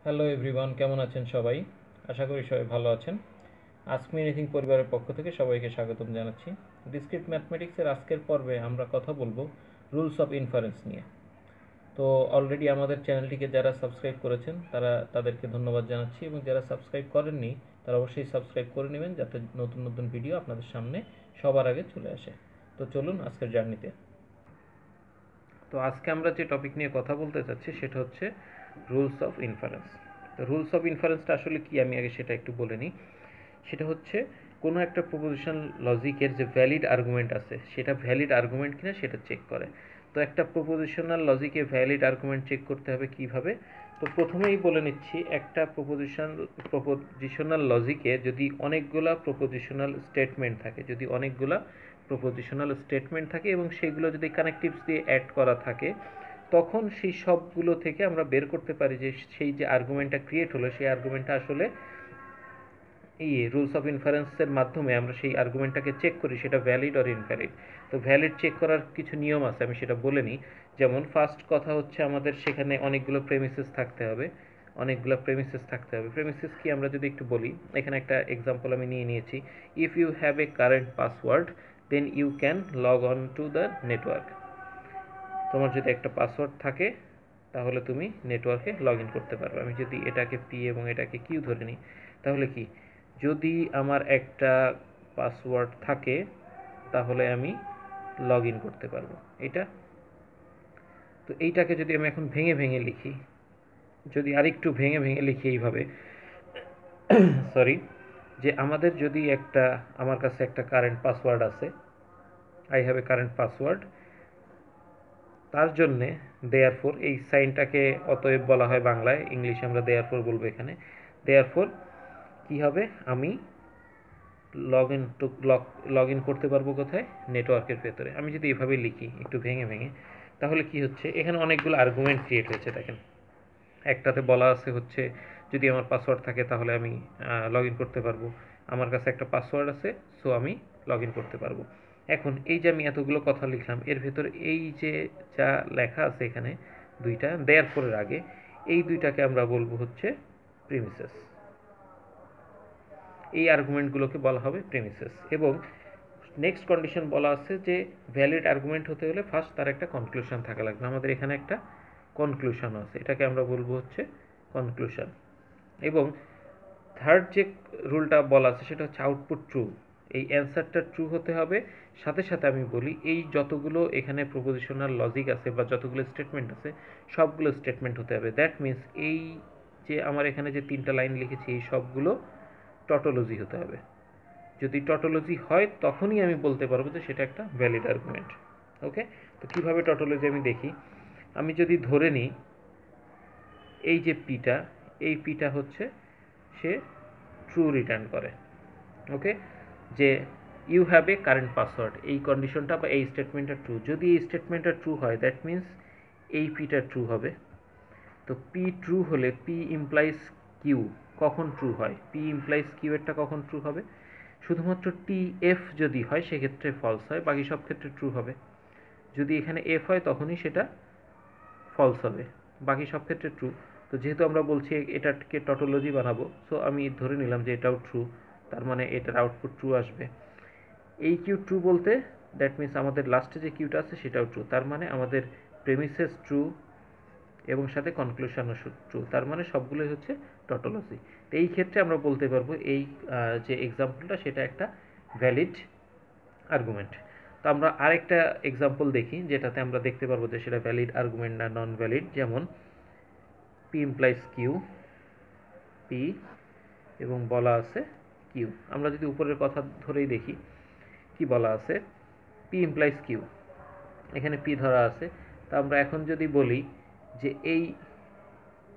Hello everyone, কেমন আছেন সবাই? আশা করি সবাই ভালো আছেন। আস্ক মি এনিথিং পরিবারের পক্ষ থেকে সবাইকে স্বাগতম জানাচ্ছি। ডিসক্রিট ম্যাথমেটিক্সের আজকের পর্বে আমরা কথা বলবো রুলস অফ ইনফারেন্স নিয়ে। তো অলরেডি আমাদের চ্যানেলটিকে যারা সাবস্ক্রাইব করেছেন তাদেরকে ধন্যবাদ জানাচ্ছি, এবং যারা সাবস্ক্রাইব করেননি তারা অবশ্যই সাবস্ক্রাইব করে নেবেন, যাতে নতুন নতুন ভিডিও আপনাদের সামনে সবার আগে চলে আসে। তো চলুন আজকের জার্নিতে। তো আজকে আমরা যে টপিক নিয়ে কথা বলতে চাচ্ছি সেটা হচ্ছে রুলস অফ ইনফারেন্স। তো রুলস অফ ইনফারেন্সটা আসলে কি আমি আগে সেটা একটু বলে নিই। সেটা হচ্ছে কোনো একটা প্রপোজিশন লজিকের যে ভ্যালিড আর্গুমেন্ট আছে সেটা ভ্যালিড আর্গুমেন্ট কিনা সেটা চেক করে। তো একটা প্রপোজিশনাল লজিকে ভ্যালিড আর্গুমেন্ট চেক করতে হবে কিভাবে। তো প্রথমেই বলে নিচ্ছি, একটা প্রপোজিশনাল লজিকে যদি অনেকগুলা প্রপোজিশনাল স্টেটমেন্ট থাকে, এবং সেইগুলো যদি কানেকটিভস দিয়ে অ্যাড করা থাকে, তখন সেই সবগুলো থেকে আমরা বের করতে পারি যে সেই যে আর্গুমেন্টটা ক্রিয়েট হলো সেই আর্গুমেন্টটা আসলে রুলস অফ ইনফারেন্সের মাধ্যমে আমরা সেই আর্গুমেন্টটাকে চেক করি সেটা ভ্যালিড অর ইনভ্যালিড। তো ভ্যালিড চেক করার কিছু নিয়ম আছে, আমি সেটা বলে নিই। যেমন ফার্স্ট কথা হচ্ছে আমাদের সেখানে অনেকগুলো প্রেমিসেস থাকতে হবে। প্রেমিসেস কি আমরা যদি একটু বলি, এখানে একটা এক্সাম্পল আমি নিয়েছি। If you have a current password then you can log on to the network. তোমার যদি একটা পাসওয়ার্ড থাকে তাহলে তুমি নেটওয়ার্কে লগ ইন করতে পারবে। আমি যদি এটাকে পি এবং এটাকে কিউ ধরে নিই, তাহলে কি, যদি আমার একটা পাসওয়ার্ড থাকে তাহলে আমি লগ ইন করতে পারবো এটা। তো এইটাকে যদি আমি এখন ভেঙে ভেঙে লিখি, যদি আরেকটু ভেঙে ভেঙে লিখি এইভাবে, সরি, যে আমাদের যদি আমার কাছে একটা কারেন্ট পাসওয়ার্ড আছে, I have a current password, তার জন্যে দেয়ারফোর এই সাইনটাকে অতএব বলা হয় বাংলায়, ইংলিশে আমরা দেয়ারফোর বলবো এখানে। দেয়ারফোর কি হবে, আমি লগ ইন করতে পারবো কোথায়, নেটওয়ার্কের ভেতরে। আমি যদি এভাবে লিখি একটু ভেঙে ভেঙে, তাহলে কি হচ্ছে, এখানে অনেকগুলো আর্গুমেন্ট ক্রিয়েট হয়েছে। দেখেন, একটাতে বলা আছে হচ্ছে যদি আমার পাসওয়ার্ড থাকে তাহলে আমি লগ ইন করতে পারবো, আমার কাছে একটা পাসওয়ার্ড আছে সো আমি লগ ইন করতে পারবো। এখন এই যে আমি এতগুলো কথা লিখলাম, এর ভেতরে এই যে যা লেখা আছে এখানে দুইটা দেয়ারফোরের আগে, এই দুইটাকে আমরা বলবো হচ্ছে প্রিমিসেস। এই আর্গুমেন্টগুলোকে বলা হবে প্রিমিসেস। এবং নেক্সট কন্ডিশন বলা আছে যে ভ্যালিড আর্গুমেন্ট হতে হলে ফার্স্ট তার একটা কনক্লুশন থাকা লাগবে। আমাদের এখানে একটা কনক্লুশন আছে, এটাকে আমরা বলবো হচ্ছে কনক্লুশন। এবং থার্ড যে রুলটা বলা আছে সেটা হচ্ছে আউটপুট ট্রু। এই অ্যান্সারটা ট্রু হতে হবে। সাথে সাথে আমি বলি, এই যতগুলো এখানে প্রপোজিশনাল লজিক আছে বা যতগুলো স্টেটমেন্ট আছে সবগুলো স্টেটমেন্ট হতে হবে। দ্যাট মিন্স এই যে আমার এখানে যে তিনটা লাইন লিখেছি এই সবগুলো টটোলজি হতে হবে। যদি টটোলজি হয় তখনই আমি বলতে পারবো যে সেটা একটা ভ্যালিড আর্গুমেন্ট। ওকে, তো কীভাবে টটোলজি আমি দেখি, আমি যদি ধরে নিই এই যে পিটা হচ্ছে সে ট্রু রিটার্ন করে। ওকে, যে you have a current password, এই কন্ডিশনটা বা এই স্টেটমেন্টটা ট্রু। যদি এই স্টেটমেন্টটা ট্রু হয় দ্যাট মিন্স এই পিটা ট্রু হবে। তো পি ট্রু হলে পি ইমপ্লাইজ কিউ কখন ট্রু হয়, পি ইমপ্লাইজ কিউ এরটা কখন ট্রু হবে, শুধুমাত্র টি এফ যদি হয় সেক্ষেত্রে ফলস হয়, বাকি সব ক্ষেত্রে ট্রু হবে। যদি এখানে এফ হয় তখনই সেটা ফলস হবে, বাকি সব ক্ষেত্রে ট্রু। তো যেহেতু আমরা বলছি এটাকে টটোলজি বানাবো, সো আমি ধরে নিলাম যে এটাও ট্রু, তার মানে এটার আউটপুট ট্রু আসবে। এই কিউ ট্রু বলতে দ্যাট মিন্স আমাদের লাস্টে যে কিউটা আছে সেটাও ট্রু, তার মানে আমাদের প্রেমিসেস ট্রু এবং সাথে কনক্লুশনও ট্রু, তার মানে সবগুলোই হচ্ছে টটোলজি। তো এই ক্ষেত্রে আমরা বলতে পারবো এই যে এক্সাম্পলটা সেটা একটা ভ্যালিড আর্গুমেন্ট। তো আমরা আরেকটা এক্সাম্পল দেখি যেটাতে আমরা দেখতে পারবো যে সেটা ভ্যালিড আর্গুমেন্ট না নন ভ্যালিড। যেমন পি ইমপ্লাইজ কিউ, পি এবং বলা আছে কিউ। আমরা যদি উপরের কথা ধরেই দেখি কি বলা আছে, পি ইমপ্লাইজ কিউ, এখানে পি ধরা আছে। তা আমরা এখন যদি বলি যে এই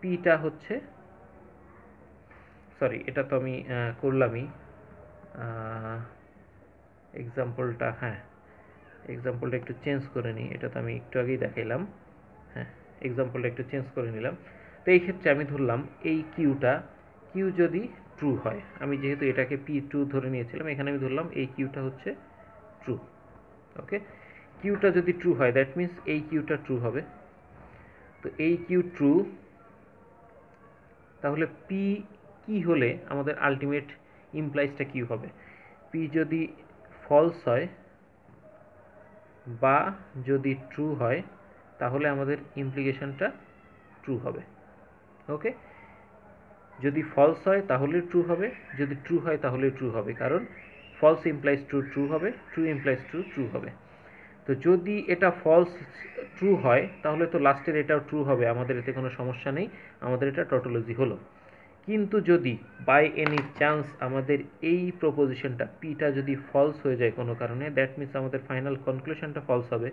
পিটা হচ্ছে, সরি এটা তো আমি করলামই এক্সাম্পলটা, হ্যাঁ এক্সাম্পলটা একটু চেঞ্জ করে নিই, এটা তো আমি একটু আগেই দেখাইলাম। হ্যাঁ, এক্সাম্পলটা একটু চেঞ্জ করে নিলাম। তো এই ক্ষেত্রে আমি ধরলাম এই কিউ যদি ট্রু হয়, আমি যেহেতু এটাকে পি ট্রু ধরে নিয়েছিলাম, এখানে আমি ধরলাম এই কিউটা হচ্ছে ট্রু। ওকে, কিউটা যদি ট্রু হয় দ্যাট মিন্স এই কিউটা ট্রু হবে। তো এই কিউ ট্রু তাহলে পি কি হলে আমাদের আলটিমেট ইমপ্লাইজটা কি হবে? পি যদি ফলস হয় বা যদি ট্রু হয় তাহলে আমাদের ইমপ্লিকেশনটা ট্রু হবে। ওকে, যদি ফলস হয় তাহলে ট্রু হবে, যদি ট্রু হয় তাহলে ট্রু হবে, কারণ ফলস ইমপ্লাইজ ট্রু, ট্রু হবে, ট্রু ইমপ্লাইজ ট্রু, ট্রু হবে। তো যদি এটা ফলস ট্রু হয় তাহলে তো লাস্টের এটাও ট্রু হবে, আমাদের এতে কোনো সমস্যা নেই, আমাদের এটা টটোলজি হলো। কিন্তু যদি বাই এনি চান্স আমাদের এই প্রপোজিশনটা পিটা যদি ফলস হয়ে যায় কোনো কারণে, দ্যাট মিনস আমাদের ফাইনাল কনক্লুশনটা ফলস হবে,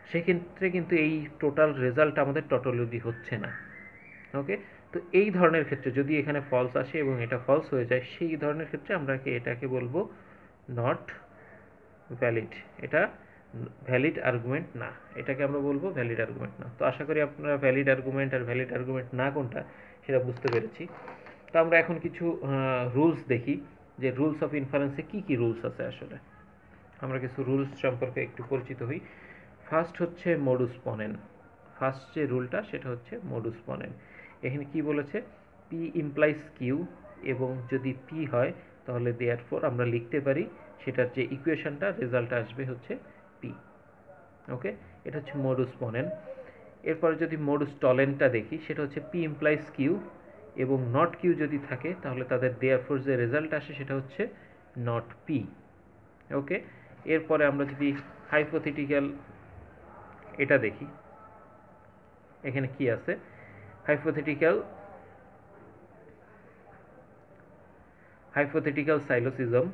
সেক্ষেত্রে কিন্তু এই টোটাল রেজাল্ট আমাদের টটোলজি হচ্ছে না। ওকে, তো এই ধরনের ক্ষেত্রে যদি এখানে ফলস আসে এবং এটা ফলস হয়ে যায়, সেই ধরনের ক্ষেত্রে আমরা এটাকে বলবো নট ভ্যালিড, এটা ভ্যালিড আর্গুমেন্ট না, এটাকে আমরা বলবো ভ্যালিড আর্গুমেন্ট না। তো আশা করি আপনারা ভ্যালিড আর্গুমেন্ট আর ভ্যালিড আর্গুমেন্ট না কোনটা সেটা বুঝতে পেরেছি। তো আমরা এখন কিছু রুলস দেখি যে রুলস অফ ইনফারেন্সে কী কী রুলস আছে। আসলে আমরা কিছু রুলস সম্পর্কে একটু পরিচিত হই। ফার্স্ট হচ্ছে মডুস পনেন। ফার্স্ট যে রুলটা সেটা হচ্ছে মডুস পনেন। এখানে কি বলেছে? পি ইমপ্লাইজ কিউ, এবং যদি পি হয় তাহলে দেয়ারফর আমরা লিখতে পারি সেটার যে ইকুয়েশনটা রেজাল্ট আসবে হচ্ছে পি। ওকে, এটা হচ্ছে মডুস পনেন। এরপরে যদি মডুস টলেন্টটা দেখি, সেটা হচ্ছে পি ইমপ্লাইজ কিউ এবং নট কিউ যদি থাকে তাহলে তাদের দেয়ারফর যে রেজাল্ট আসে সেটা হচ্ছে নট পি। ওকে, এরপরে আমরা যদি হাইপোথেটিক্যাল এটা দেখি, এখানে কি আছে? হাইপোথেটিক্যাল সাইলোসিজম,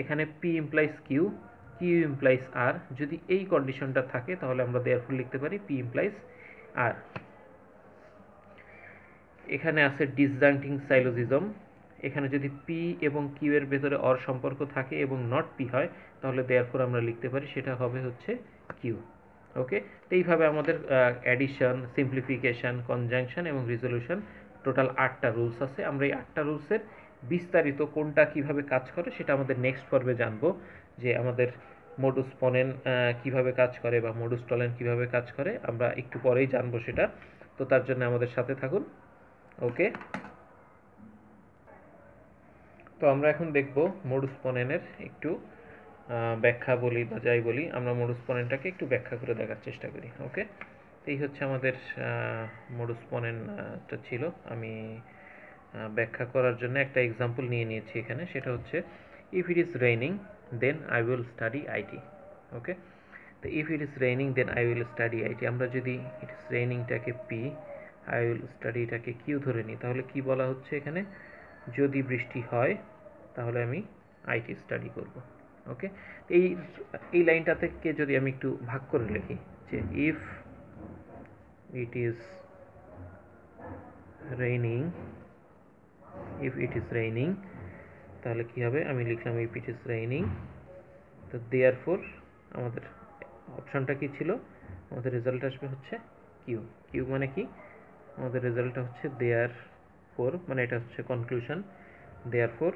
এখানে P implies Q, Q implies R, যদি এই কন্ডিশনটা থাকে তাহলে আমরা দেয়ারফর লিখতে পারি পি ইমপ্লাইজ আর। এখানে আছে ডিসজাংটিং সাইলোসিজম, এখানে যদি পি এবং কিউ এর ভেতরে অর সম্পর্ক থাকে এবং নট পি হয় তাহলে দেয়ারফর আমরা লিখতে পারি সেটা হবে হচ্ছে কিউ। ওকে, তো এইভাবে আমাদের অ্যাডিশন, সিম্পলিফিকেশন, কনজাংশন এবং রিজলিউশন টোটাল 8টা রুলস আছে। আমরা এই 8টা রুলসের বিস্তারিত কোনটা কিভাবে কাজ করে সেটা আমাদের নেক্সট পর্বে জানবো, যে আমাদের মডুস পনেন কিভাবে কাজ করে বা মডুস টলেন কিভাবে কাজ করে, আমরা একটু পরেই জানবো সেটা। তো তার জন্য আমাদের সাথে থাকুন। ওকে, তো আমরা এখন দেখব মডুস পনেনের একটু ব্যাখ্যা বলি বা যাই বলি, আমরা মডুস পনেনটাকে একটু ব্যাখ্যা করে দেখার চেষ্টা করি। ওকে, এই হচ্ছে আমাদের মডুস পনেনটা ছিল। আমি ব্যাখ্যা করার জন্য একটা এক্সাম্পল নিয়ে নিয়েছি এখানে, সেটা হচ্ছে if it is raining then I will study IT. Okay, তো if it is raining then I will study IT, আমরা যদি ইট ইজ রেইনিংটাকে পি, আই উইল স্টাডিটাকে কিউ ধরে নিই, তাহলে কি বলা হচ্ছে এখানে? যদি বৃষ্টি হয় তাহলে আমি আইটি স্টাডি করব। ওকে, এই এই লাইনটা থেকে যদি আমি একটু ভাগ করে লিখি, যে if it is raining, if it is raining, তাহলে কি হবে? আমি লিখলাম ইফ ইট ইজ রেইনিং, তো দেয়ারফর আমাদের অপশনটা কি ছিল? আমাদের রেজাল্ট আসবে হচ্ছে কিউ। কিউ মানে কি? আমাদের রেজাল্টটা হচ্ছে দেয়ারফর, মানে এটা হচ্ছে conclusion, therefore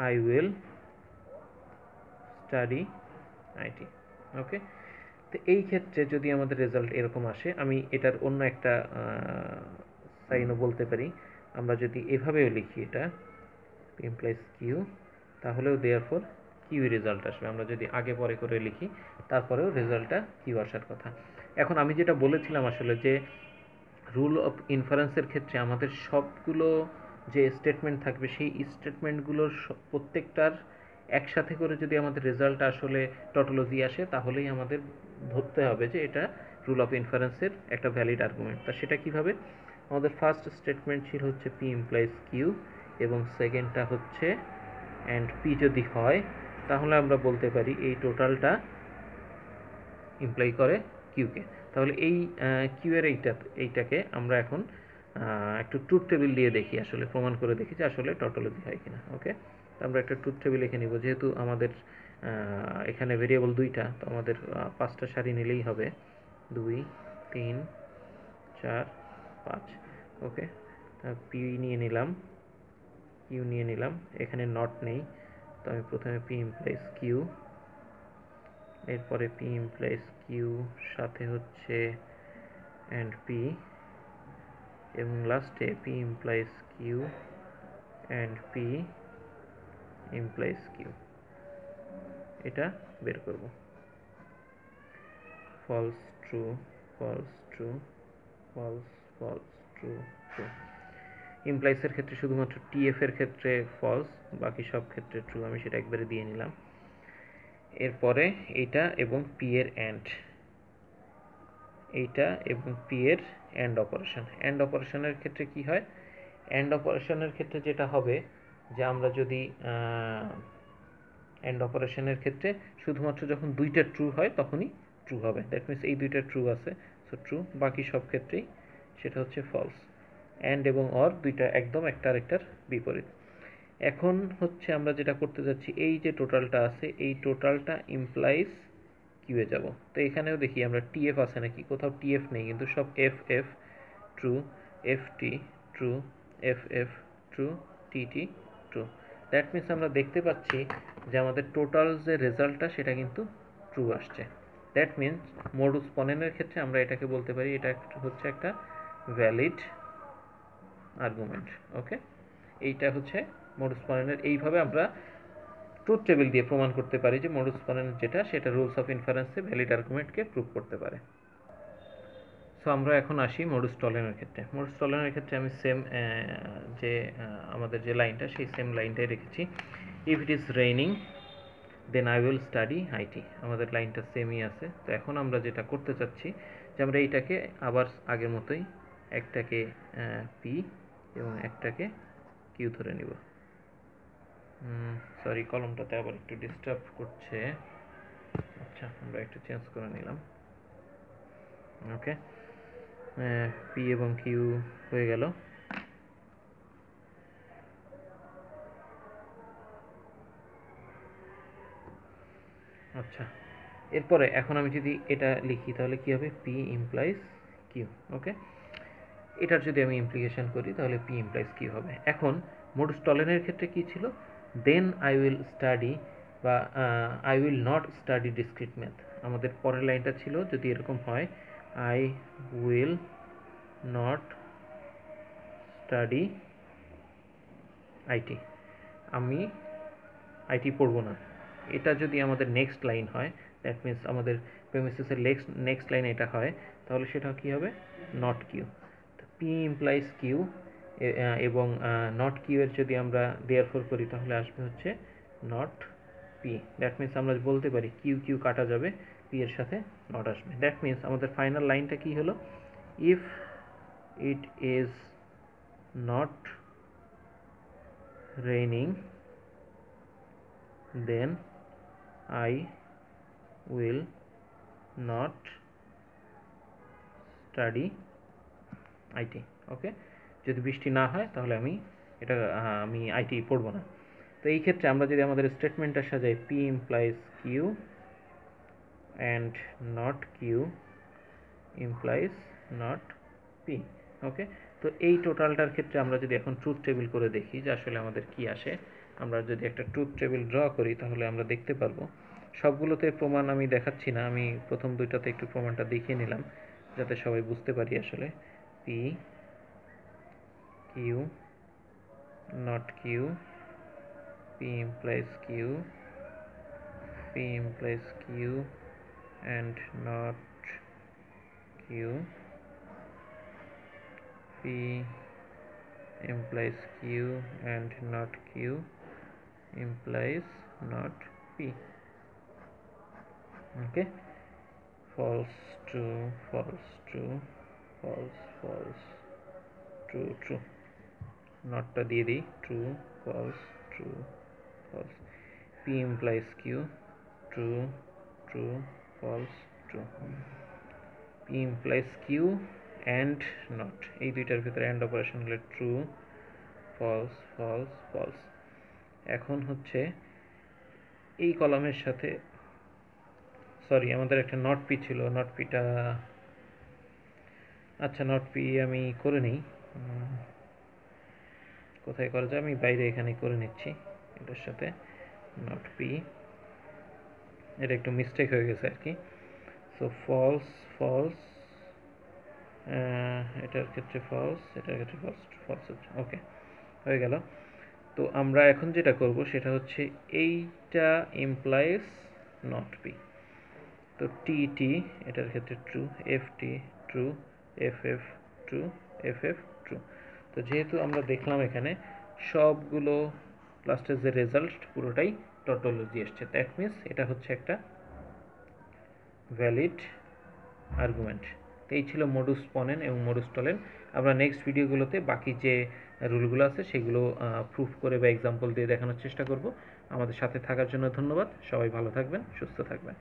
I will study IT. Okay, তো এই ক্ষেত্রে যদি আমাদের রেজাল্ট এরকম আসে, আমি এটার অন্য একটা সাইনও বলতে পারি। আমরা যদি এভাবেও লিখি এটা ইমপ্লাইজ কিউ, তাহলেও দেয়ারফর কিউ রেজাল্ট আসবে। আমরা যদি আগে পরে করে লিখি তারপরেও রেজাল্টটা কিউ আসার কথা। এখন আমি যেটা বলেছিলাম আসলে, যে রুল অফ ইনফারেন্সের ক্ষেত্রে আমাদের সবগুলো যে স্টেটমেন্ট থাকবে সেই স্টেটমেন্টগুলোর প্রত্যেকটার একসাথে করে যদি আমাদের রেজাল্ট আসলে টটোলজি আসে, তাহলেই আমাদের ধরতে হবে যে এটা রুল অফ ইনফারেন্সের একটা ভ্যালিড আর্গুমেন্ট। তা সেটা কীভাবে? আমাদের ফার্স্ট স্টেটমেন্ট ছিল হচ্ছে পি ইমপ্লাইজ কিউ, এবং সেকেন্ডটা হচ্ছে অ্যান্ড পি যদি হয় তাহলে আমরা বলতে পারি এই টোটালটা ইমপ্লাই করে কিউকে। তাহলে এই কিউ এর এইটাকে আমরা এখন একটু ট্রুথ টেবিল দিয়ে দেখি, আসলে প্রমাণ করে দেখি যে আসলে টটোলজি হয় কিনা। ওকে, তো আমরা একটা ট্রুথ টেবিল লিখে নিব, যেহেতু আমাদের এখানে ভেরিয়েবল 2টা, তো আমাদের 5টা সারি নিলেই হবে, 2 3 4 5। ওকে, পি নিয়ে নিলাম, কিউ নিয়ে নিলাম, এখানে নট নেই, তো আমি প্রথমে পি ইমপ্লাইজ কিউ, এরপরে পি ইমপ্লাইজ কিউ সাথে হচ্ছে অ্যান্ড পি, এবং লাস্টে P implies Q and P implies Q, এটা বের করব। False true, false true, false false true true. ইমপ্লাইসের ক্ষেত্রে শুধুমাত্র টিএফ এর ক্ষেত্রে ফলস, বাকি সব ক্ষেত্রে ট্রু, আমি সেটা একবারে দিয়ে নিলাম। এরপরে এইটা এবং পি এর অ্যান্ড, এইটা এবং পি এর অ্যান্ড অপারেশন। অ্যান্ড অপারেশনের ক্ষেত্রে কি হয়, অ্যান্ড অপারেশনের ক্ষেত্রে যেটা হবে যে আমরা যদি অ্যান্ড অপারেশনের ক্ষেত্রে শুধুমাত্র যখন দুইটা ট্রু হয় তখনই ট্রু হবে, দ্যাট মিনস এই দুইটা ট্রু আছে, সো ট্রু, বাকি সব ক্ষেত্রেই সেটা হচ্ছে ফলস। অ্যান্ড এবং অর দুইটা একদম একটা আরেকটার বিপরীত। এখন হচ্ছে আমরা যেটা করতে যাচ্ছি, এই যে টোটালটা আছে এই টোটালটা ইমপ্লাইজ কিউয়ে যাব। তো এখানেও দেখি আমরা টিএফ আছে নাকি, কোথাও টিএফ নেই, কিন্তু সব F F true, F T true, F F true, T T true. That means আমরা দেখতে পাচ্ছি যে আমাদের টোটাল যে রেজাল্টটা সেটা কিন্তু ট্রু আসছে। দ্যাট মিনস মডুস পনেনের ক্ষেত্রে আমরা এটাকে বলতে পারি এটা হচ্ছে একটা ভ্যালিড আর্গুমেন্ট। ওকে, এইটা হচ্ছে মডুস পনেনের। এইভাবে আমরা ট্রুথ টেবিল দিয়ে প্রমাণ করতে পারি যে মডুস পনেন যেটা সেটা রুলস অফ ইনফারেন্সে ভ্যালিড আর্গুমেন্টকে প্রুভ করতে পারে। সো আমরা এখন আসি মডুস টলেনের ক্ষেত্রে। মডুস টলেনের ক্ষেত্রে আমি সেম যে আমাদের যে লাইনটা সেই সেম লাইনটাই রেখেছি। If it is raining then I will study it, আমাদের লাইনটা সেমই আছে। তো এখন আমরা যেটা করতে চাচ্ছি যে আমরা এইটাকে আবার আগের মতোই একটাকে পি এবং একটাকে কিউ ধরে নিব। সরি, কলমটাতে আবার একটু ডিস্টার্ব করছে। আচ্ছা, আমরা একটু চেঞ্জ করে নিলাম। ওকে, পি এবং কিউ হয়ে গেল। আচ্ছা, এরপরে এখন আমি যদি এটা লিখি তাহলে কি হবে, পি ইমপ্লাইজ কিউ। ওকে, এটার যদি আমি ইমপ্লিকেশন করি তাহলে পি ইমপ্লাইজ কিউ হবে। এখন মডুস টলেনের ক্ষেত্রে কি ছিল, দেন আই উইল স্টাডি বা I will not study discrete math. আমাদের পরের লাইনটা ছিল যদি এরকম হয়, I will not study IT, আমি আইটি পড়বো না। এটা যদি আমাদের নেক্সট লাইন হয়, দ্যাট মিনস আমাদের প্রেমিসেসের নেক্সট লাইন এটা হয়, তাহলে সেটা কি হবে, not Q. P implies Q এবং নট কিউ এর যদি আমরা দেয়ারফর করি তাহলে আসবে হচ্ছে নট পি। দ্যাট মিনস আমরা বলতে পারি কিউ কিউ কাটা যাবে, পি এর সাথে নট আসবে। দ্যাট মিনস আমাদের ফাইনাল লাইনটা কি হলো, if it is not raining then I will not study IT. ওকে, যদি বৃষ্টি না হয় তাহলে আমি আইটি পড়বো না। তো এই ক্ষেত্রে আমরা যদি আমাদের স্টেটমেন্টটা সাজাই, P implies Q and not Q implies not P. Okay, তো এই টোটালটার ক্ষেত্রে আমরা যদি এখন ট্রুথ টেবিল করে দেখি যে আসলে আমাদের কি আসে, আমরা যদি একটা ট্রুথ টেবিল ড্র করি তাহলে আমরা দেখতে পারবো। সবগুলোতে প্রমাণ আমি দেখাচ্ছি না, আমি প্রথম দুইটাতে একটু প্রমাণটা দেখিয়ে নিলাম যাতে সবাই বুঝতে পারি আসলে। P Q not Q, P implies Q, P implies Q and not Q, P implies Q and not Q implies not P. Okay, false true, false true, false false, true true, not টা দিয়ে দিই, true false true false, P implies Q, true true false true, P implies Q and not, এই দুইটার ভিতরে and operation হলে true false false false. এখন হচ্ছে এই কলামের সাথে, সরি আমাদের একটা নট পি ছিল, নট পিটা, আচ্ছা নট পি আমি করে নিই, কোথায় করা যায়, আমি বাইরে এখানে করে নিচ্ছি এটার সাথে নট পি, এটা একটু মিস্টেক হয়ে গেছে আর কি। সো ফলস ফলস এটার ক্ষেত্রে ফলস, এটার ক্ষেত্রে ফলস হচ্ছে, ওকে হয়ে গেল। তো আমরা এখন যেটা করব সেটা হচ্ছে এইটা ইমপ্লাইজ নট বি। তো টি টি এটার ক্ষেত্রে true, F T true, F F true, F F true. তো যেহেতু আমরা দেখলাম এখানে সবগুলো লাস্টের যে রেজাল্ট পুরোটাই টটোলজি এসছে, দ্যাট মিনস এটা হচ্ছে একটা ভ্যালিড আর্গুমেন্ট। তো এই ছিল মডুস পনেন এবং মডুস টলেন। আমরা নেক্সট ভিডিওগুলোতে বাকি যে রুলগুলো আছে সেগুলো প্রুফ করে বা এক্সাম্পল দিয়ে দেখানোর চেষ্টা করব। আমাদের সাথে থাকার জন্য ধন্যবাদ। সবাই ভালো থাকবেন, সুস্থ থাকবেন।